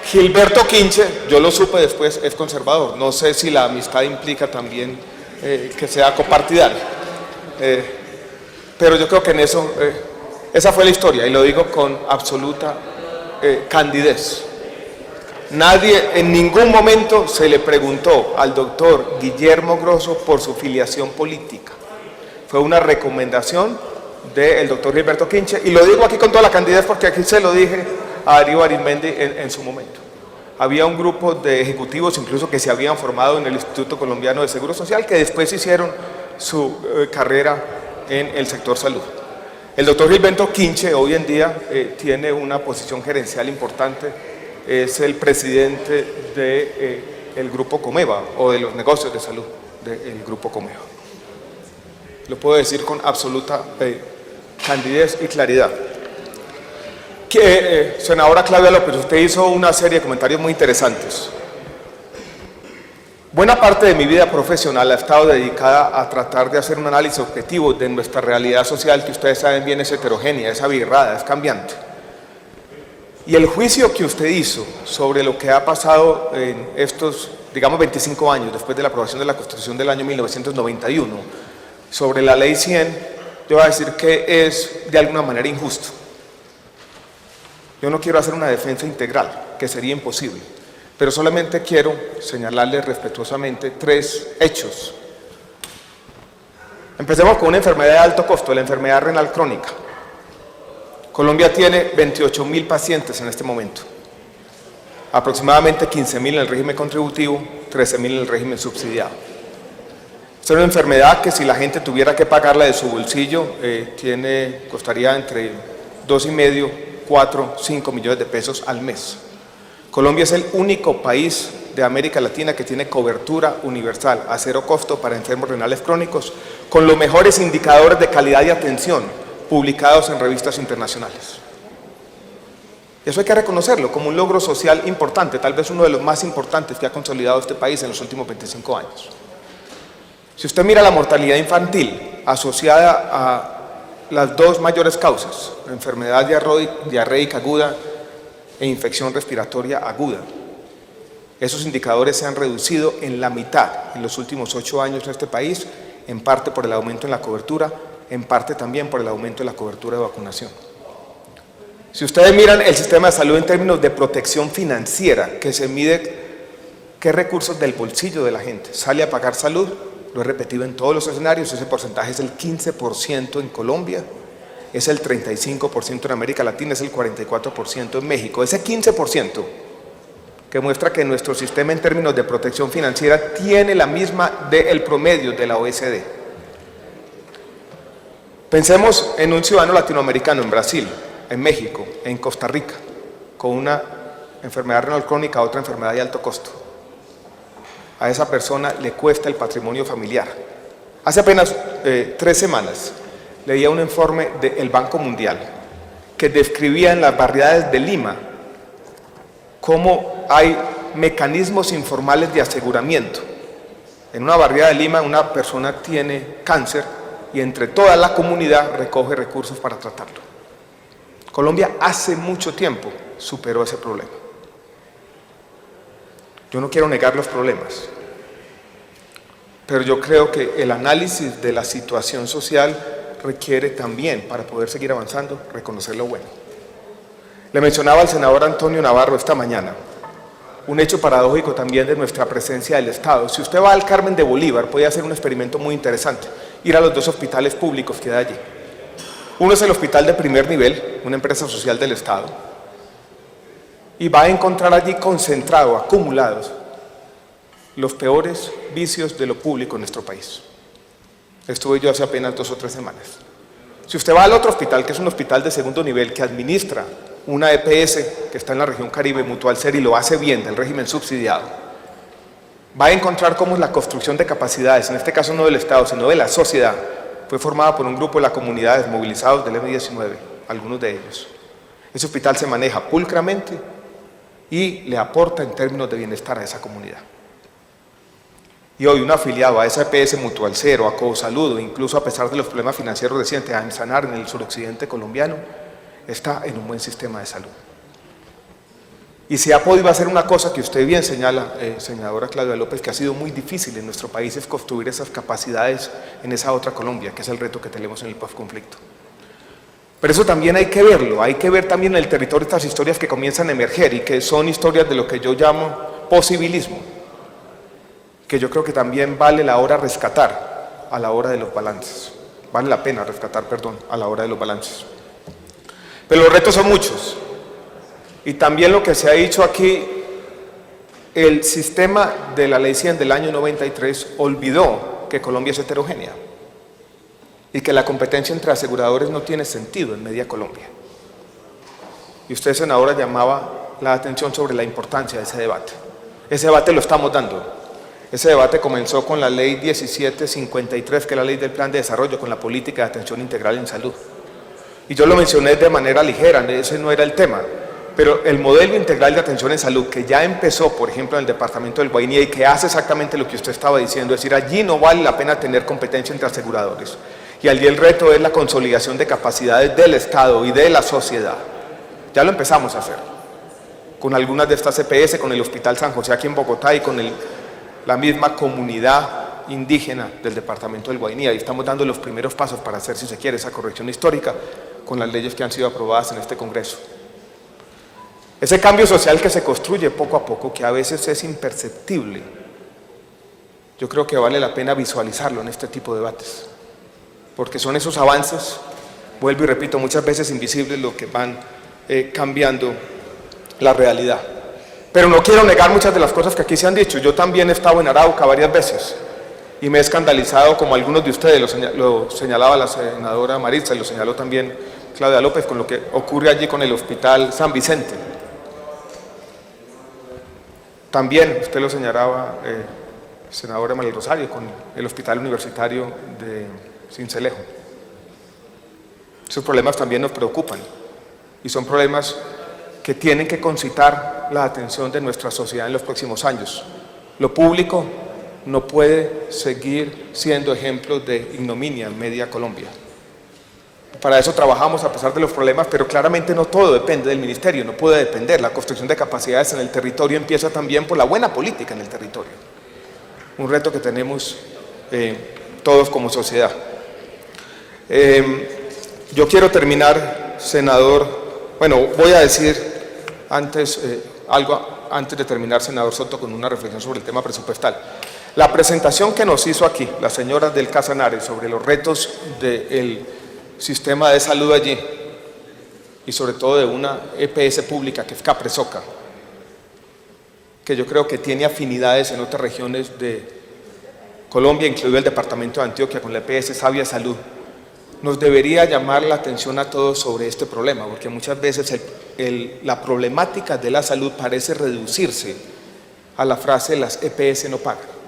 Gilberto Quinche, yo lo supe después, es conservador. No sé si la amistad implica también que sea copartidario. Pero yo creo que en eso, esa fue la historia, y lo digo con absoluta candidez. Nadie, en ningún momento se le preguntó al doctor Guillermo Grosso por su filiación política. Fue una recomendación del doctor Gilberto Quinche, y lo digo aquí con toda la candidez porque aquí se lo dije a Darío Arizmendi en su momento. Había un grupo de ejecutivos incluso que se habían formado en el Instituto Colombiano de Seguro Social, que después hicieron su carrera en el sector salud. El doctor Gilberto Quinche hoy en día tiene una posición gerencial importante, es el presidente del Grupo Comeva, o de los negocios de salud del Grupo Comeva. Lo puedo decir con absoluta candidez y claridad. Senadora Claudia López, usted hizo una serie de comentarios muy interesantes. Buena parte de mi vida profesional ha estado dedicada a tratar de hacer un análisis objetivo de nuestra realidad social, que ustedes saben bien es heterogénea, es abirrada, es cambiante. Y el juicio que usted hizo sobre lo que ha pasado en estos, digamos, 25 años después de la aprobación de la Constitución del año 1991, sobre la Ley 100, yo voy a decir que es de alguna manera injusto. Yo no quiero hacer una defensa integral, que sería imposible, pero solamente quiero señalarles respetuosamente 3 hechos. Empecemos con una enfermedad de alto costo, la enfermedad renal crónica. Colombia tiene 28.000 pacientes en este momento, aproximadamente 15.000 en el régimen contributivo, 13.000 en el régimen subsidiado. Es una enfermedad que si la gente tuviera que pagarla de su bolsillo, costaría entre 2,5, 4, 5 millones de pesos al mes. Colombia es el único país de América Latina que tiene cobertura universal a 0 costo para enfermos renales crónicos, con los mejores indicadores de calidad y atención publicados en revistas internacionales. Eso hay que reconocerlo como un logro social importante, tal vez uno de los más importantes que ha consolidado este país en los últimos 25 años. Si usted mira la mortalidad infantil asociada a las 2 mayores causas, la enfermedad diarreica aguda e infección respiratoria aguda, esos indicadores se han reducido en la mitad en los últimos 8 años en este país, en parte por el aumento en la cobertura, en parte también por el aumento de la cobertura de vacunación. Si ustedes miran el sistema de salud en términos de protección financiera, que se mide qué recursos del bolsillo de la gente sale a pagar salud, lo he repetido en todos los escenarios, ese porcentaje es el 15% en Colombia, es el 35% en América Latina, es el 44% en México. Ese 15% que muestra que nuestro sistema en términos de protección financiera tiene la misma del promedio de la OECD. Pensemos en un ciudadano latinoamericano en Brasil, en México, en Costa Rica, con una enfermedad renal crónica, otra enfermedad de alto costo. A esa persona le cuesta el patrimonio familiar. Hace apenas 3 semanas leía un informe del Banco Mundial que describía en las barriadas de Lima cómo hay mecanismos informales de aseguramiento. En una barriada de Lima una persona tiene cáncer y entre toda la comunidad recoge recursos para tratarlo. Colombia hace mucho tiempo superó ese problema. Yo no quiero negar los problemas, pero yo creo que el análisis de la situación social requiere también, para poder seguir avanzando, reconocer lo bueno. Le mencionaba al senador Antonio Navarro esta mañana un hecho paradójico también de nuestra presencia del Estado. Si usted va al Carmen de Bolívar, puede hacer un experimento muy interesante. ir a los 2 hospitales públicos que hay allí. Uno es el hospital de primer nivel, una empresa social del Estado, y va a encontrar allí concentrado, acumulados, los peores vicios de lo público en nuestro país. Estuve yo hace apenas 2 o 3 semanas. Si usted va al otro hospital, que es un hospital de segundo nivel, que administra una EPS que está en la región Caribe, Mutual Ser, y lo hace bien, del régimen subsidiado, va a encontrar cómo la construcción de capacidades, en este caso no del Estado, sino de la sociedad, fue formada por un grupo de la comunidad desmovilizados del M-19, algunos de ellos. Ese hospital se maneja pulcramente y le aporta en términos de bienestar a esa comunidad. Y hoy un afiliado a esa EPS Mutual Ser, a Cosalud, incluso a pesar de los problemas financieros recientes, a Sanar en el suroccidente colombiano, está en un buen sistema de salud. Y se ha podido hacer una cosa que usted bien señala, senadora Claudia López, que ha sido muy difícil en nuestro país, es construir esas capacidades en esa otra Colombia, que es el reto que tenemos en el posconflicto. Pero eso también hay que verlo, hay que ver también en el territorio estas historias que comienzan a emerger y que son historias de lo que yo llamo posibilismo, que yo creo que también vale la hora rescatar a la hora de los balances. Vale la pena rescatar, perdón, a la hora de los balances. Pero los retos son muchos. Y también lo que se ha dicho aquí, el sistema de la Ley 100 del año 93 olvidó que Colombia es heterogénea y que la competencia entre aseguradores no tiene sentido en media Colombia. Y usted, senadora, llamaba la atención sobre la importancia de ese debate. Ese debate lo estamos dando. Ese debate comenzó con la Ley 1753, que es la Ley del Plan de Desarrollo, con la política de atención integral en salud. Y yo lo mencioné de manera ligera, ese no era el tema. Pero el modelo integral de atención en salud que ya empezó, por ejemplo, en el departamento del Guainía y que hace exactamente lo que usted estaba diciendo, es decir, allí no vale la pena tener competencia entre aseguradores. Y allí el reto es la consolidación de capacidades del Estado y de la sociedad. Ya lo empezamos a hacer, con algunas de estas EPS, con el Hospital San José aquí en Bogotá y con la misma comunidad indígena del departamento del Guainía. Y estamos dando los primeros pasos para hacer, si se quiere, esa corrección histórica con las leyes que han sido aprobadas en este Congreso. Ese cambio social que se construye poco a poco, que a veces es imperceptible, yo creo que vale la pena visualizarlo en este tipo de debates, porque son esos avances, vuelvo y repito, muchas veces invisibles, lo que van cambiando la realidad. Pero no quiero negar muchas de las cosas que aquí se han dicho. Yo también he estado en Arauca varias veces y me he escandalizado, como algunos de ustedes, lo señalaba la senadora Maritza y lo señaló también Claudia López, con lo que ocurre allí con el Hospital San Vicente. También, usted lo señalaba, senadora María Rosario, con el Hospital Universitario de Sincelejo. Esos problemas también nos preocupan y son problemas que tienen que concitar la atención de nuestra sociedad en los próximos años. Lo público no puede seguir siendo ejemplo de ignominia en media Colombia. Para eso trabajamos a pesar de los problemas, pero claramente no todo depende del ministerio, no puede depender. La construcción de capacidades en el territorio empieza también por la buena política en el territorio. Un reto que tenemos todos como sociedad. Yo quiero terminar, senador, bueno, voy a decir algo antes de terminar, senador Soto, con una reflexión sobre el tema presupuestal. La presentación que nos hizo aquí la señora del Casanare sobre los retos del sistema de salud allí y sobre todo de una EPS pública que es Capresoca, que yo creo que tiene afinidades en otras regiones de Colombia, incluido el departamento de Antioquia con la EPS Sabia Salud, nos debería llamar la atención a todos sobre este problema, porque muchas veces la problemática de la salud parece reducirse a la frase las EPS no pagan.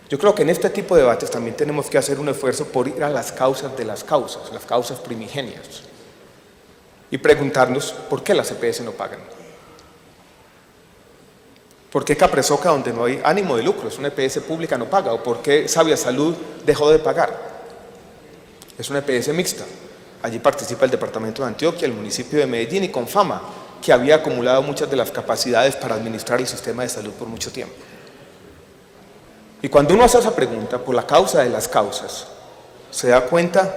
Yo creo que en este tipo de debates también tenemos que hacer un esfuerzo por ir a las causas de las causas primigenias, y preguntarnos por qué las EPS no pagan. ¿Por qué Capresoca, donde no hay ánimo de lucro, es una EPS pública, no paga? ¿O por qué Sabia Salud dejó de pagar? Es una EPS mixta. Allí participa el departamento de Antioquia, el municipio de Medellín y Confama, que había acumulado muchas de las capacidades para administrar el sistema de salud por mucho tiempo. Y cuando uno hace esa pregunta por la causa de las causas, se da cuenta,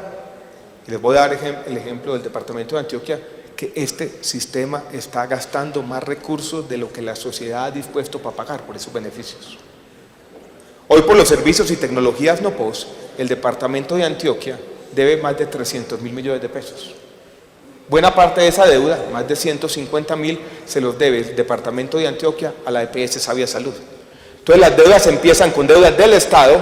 y les voy a dar el ejemplo del departamento de Antioquia, que este sistema está gastando más recursos de lo que la sociedad ha dispuesto para pagar por esos beneficios. Hoy, por los servicios y tecnologías no POS, el departamento de Antioquia debe más de 300.000 millones de pesos. Buena parte de esa deuda, más de 150.000, se los debe el departamento de Antioquia a la EPS Sabia Salud. Entonces las deudas empiezan con deudas del Estado,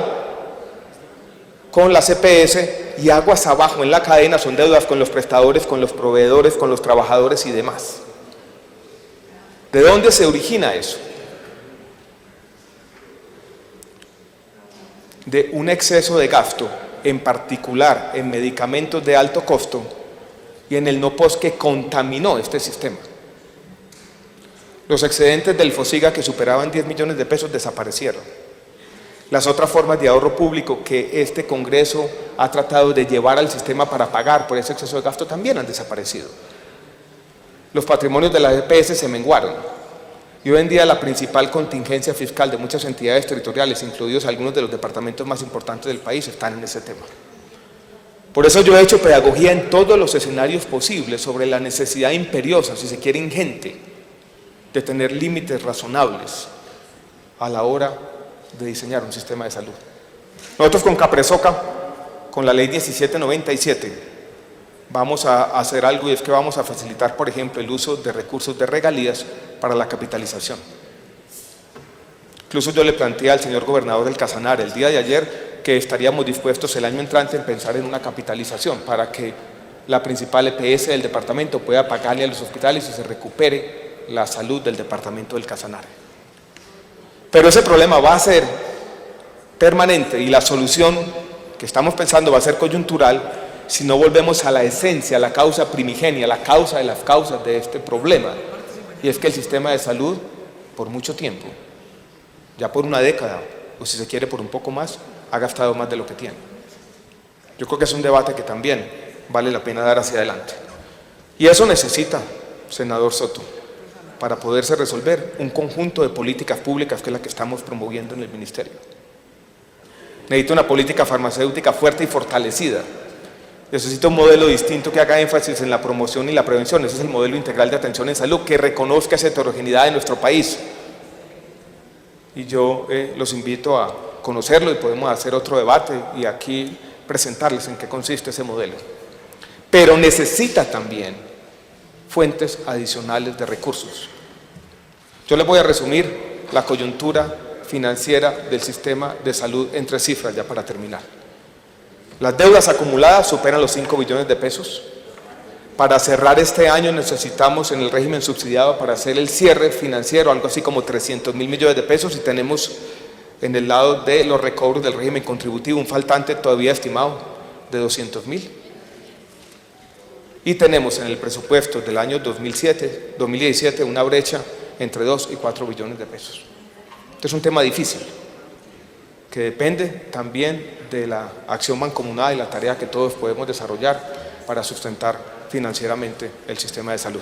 con las EPS, y aguas abajo en la cadena son deudas con los prestadores, con los proveedores, con los trabajadores y demás. ¿De dónde se origina eso? De un exceso de gasto, en particular en medicamentos de alto costo y en el no-post que contaminó este sistema. Los excedentes del FOSIGA que superaban 10 millones de pesos desaparecieron. Las otras formas de ahorro público que este Congreso ha tratado de llevar al sistema para pagar por ese exceso de gasto también han desaparecido. Los patrimonios de la EPS se menguaron y hoy en día la principal contingencia fiscal de muchas entidades territoriales, incluidos algunos de los departamentos más importantes del país, están en ese tema. Por eso yo he hecho pedagogía en todos los escenarios posibles sobre la necesidad imperiosa, si se quiere ingente, de tener límites razonables a la hora de diseñar un sistema de salud. Nosotros con Capresoca, con la ley 1797, vamos a hacer algo, y es que vamos a facilitar, por ejemplo, el uso de recursos de regalías para la capitalización. Incluso yo le planteé al señor gobernador del Casanare el día de ayer que estaríamos dispuestos el año entrante en pensar en una capitalización para que la principal EPS del departamento pueda pagarle a los hospitales y se recupere la salud del departamento del Casanare. Pero ese problema va a ser permanente y la solución que estamos pensando va a ser coyuntural si no volvemos a la esencia, a la causa primigenia, la causa de las causas de este problema. Y es que el sistema de salud, por mucho tiempo, ya por una década, o si se quiere por un poco más, ha gastado más de lo que tiene. Yo creo que es un debate que también vale la pena dar hacia adelante. Y eso necesita, senador Soto, para poderse resolver, un conjunto de políticas públicas que es la que estamos promoviendo en el Ministerio. Necesita una política farmacéutica fuerte y fortalecida. Necesita un modelo distinto que haga énfasis en la promoción y la prevención. Ese es el modelo integral de atención en salud, que reconozca esa heterogeneidad de nuestro país. Y yo los invito a conocerlo y podemos hacer otro debate y aquí presentarles en qué consiste ese modelo. Pero necesita también fuentes adicionales de recursos. Yo les voy a resumir la coyuntura financiera del sistema de salud en 3 cifras ya para terminar. Las deudas acumuladas superan los 5 billones de pesos. Para cerrar este año necesitamos en el régimen subsidiado para hacer el cierre financiero algo así como 300.000 millones de pesos y tenemos en el lado de los recobros del régimen contributivo un faltante todavía estimado de 200.000. Y tenemos en el presupuesto del año 2017 una brecha entre 2 y 4 billones de pesos. Este es un tema difícil, que depende también de la acción mancomunada y la tarea que todos podemos desarrollar para sustentar financieramente el sistema de salud.